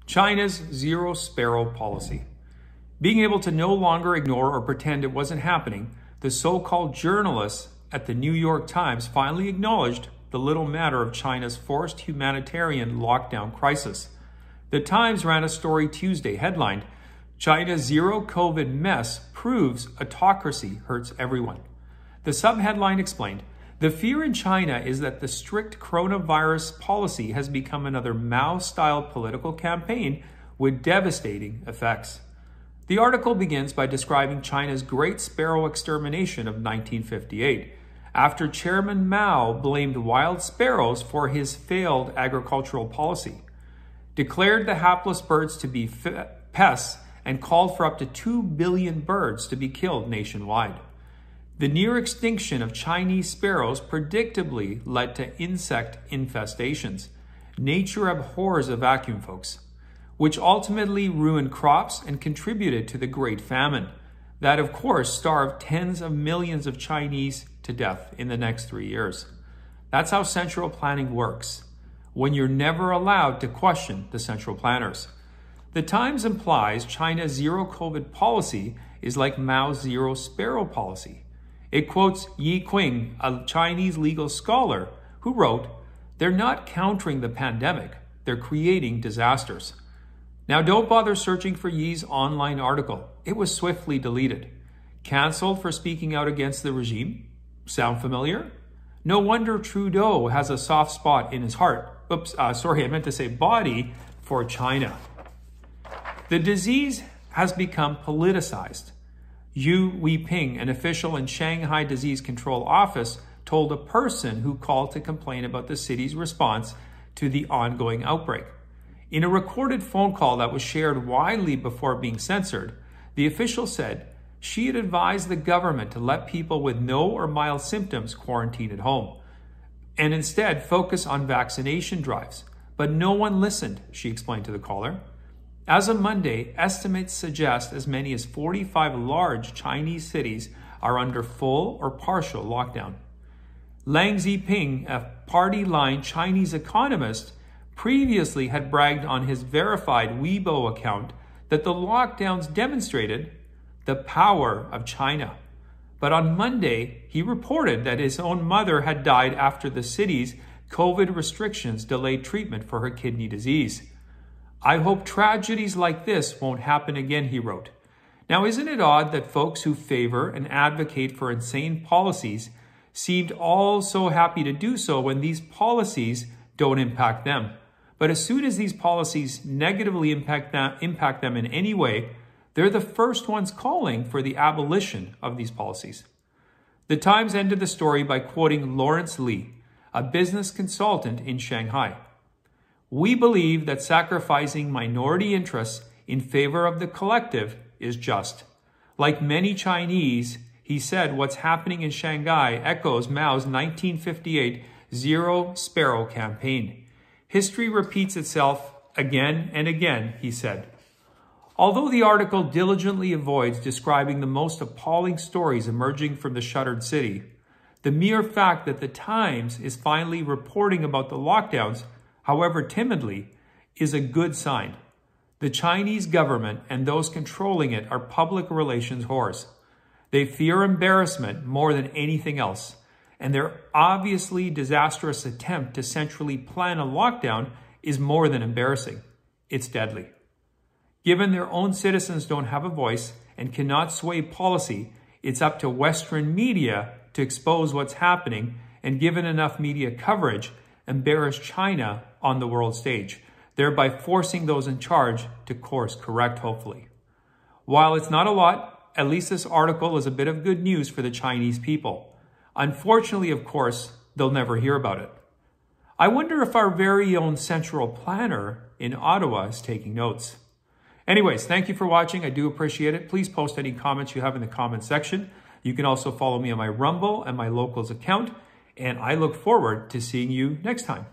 China's zero sparrow policy. Being able to no longer ignore or pretend it wasn't happening, the so-called journalists at the New York Times finally acknowledged the little matter of China's forced humanitarian lockdown crisis. The Times ran a story Tuesday headlined, "China's zero COVID mess proves autocracy hurts everyone." The subheadline explained, "The fear in China is that the strict coronavirus policy has become another Mao-style political campaign with devastating effects." The article begins by describing China's Great Sparrow extermination of 1958, after Chairman Mao blamed wild sparrows for his failed agricultural policy, declared the hapless birds to be pests, and called for up to 2 billion birds to be killed nationwide. The near extinction of Chinese sparrows predictably led to insect infestations. Nature abhors a vacuum, folks, which ultimately ruined crops and contributed to the Great Famine. That, of course, starved tens of millions of Chinese to death in the next 3 years. That's how central planning works, when you're never allowed to question the central planners. The Times implies China's zero COVID policy is like Mao's zero sparrow policy. It quotes Yi Qing, a Chinese legal scholar, who wrote, "They're not countering the pandemic, they're creating disasters." Now don't bother searching for Yi's online article. It was swiftly deleted. Cancelled for speaking out against the regime? Sound familiar? No wonder Trudeau has a soft spot in his heart. Body for China. The disease has become politicized. Yu Weiping, an official in Shanghai Disease Control Office, told a person who called to complain about the city's response to the ongoing outbreak. In a recorded phone call that was shared widely before being censored, the official said she had advised the government to let people with no or mild symptoms quarantine at home and instead focus on vaccination drives. But no one listened, she explained to the caller. As of Monday, estimates suggest as many as 45 large Chinese cities are under full or partial lockdown. Lang Ziping, a party-line Chinese economist, previously had bragged on his verified Weibo account that the lockdowns demonstrated the power of China. But on Monday, he reported that his own mother had died after the city's COVID restrictions delayed treatment for her kidney disease. "I hope tragedies like this won't happen again," he wrote. Now, isn't it odd that folks who favor and advocate for insane policies seemed all so happy to do so when these policies don't impact them? But as soon as these policies negatively impact them in any way, they're the first ones calling for the abolition of these policies. The Times ended the story by quoting Lawrence Lee, a business consultant in Shanghai. "We believe that sacrificing minority interests in favor of the collective is just. Like many Chinese," he said, "what's happening in Shanghai echoes Mao's 1958 Zero Sparrow campaign. History repeats itself again and again," he said. Although the article diligently avoids describing the most appalling stories emerging from the shuttered city, the mere fact that the Times is finally reporting about the lockdowns, however timidly, is a good sign. The Chinese government and those controlling it are public relations whores. They fear embarrassment more than anything else, and their obviously disastrous attempt to centrally plan a lockdown is more than embarrassing. It's deadly. Given their own citizens don't have a voice and cannot sway policy, it's up to Western media to expose what's happening and, given enough media coverage, embarrass China on the world stage, thereby forcing those in charge to course correct, hopefully. While it's not a lot, at least this article is a bit of good news for the Chinese people. Unfortunately, of course, they'll never hear about it. I wonder if our very own central planner in Ottawa is taking notes. Anyways, thank you for watching. I do appreciate it. Please post any comments you have in the comment section. You can also follow me on my Rumble and my Locals account, and I look forward to seeing you next time.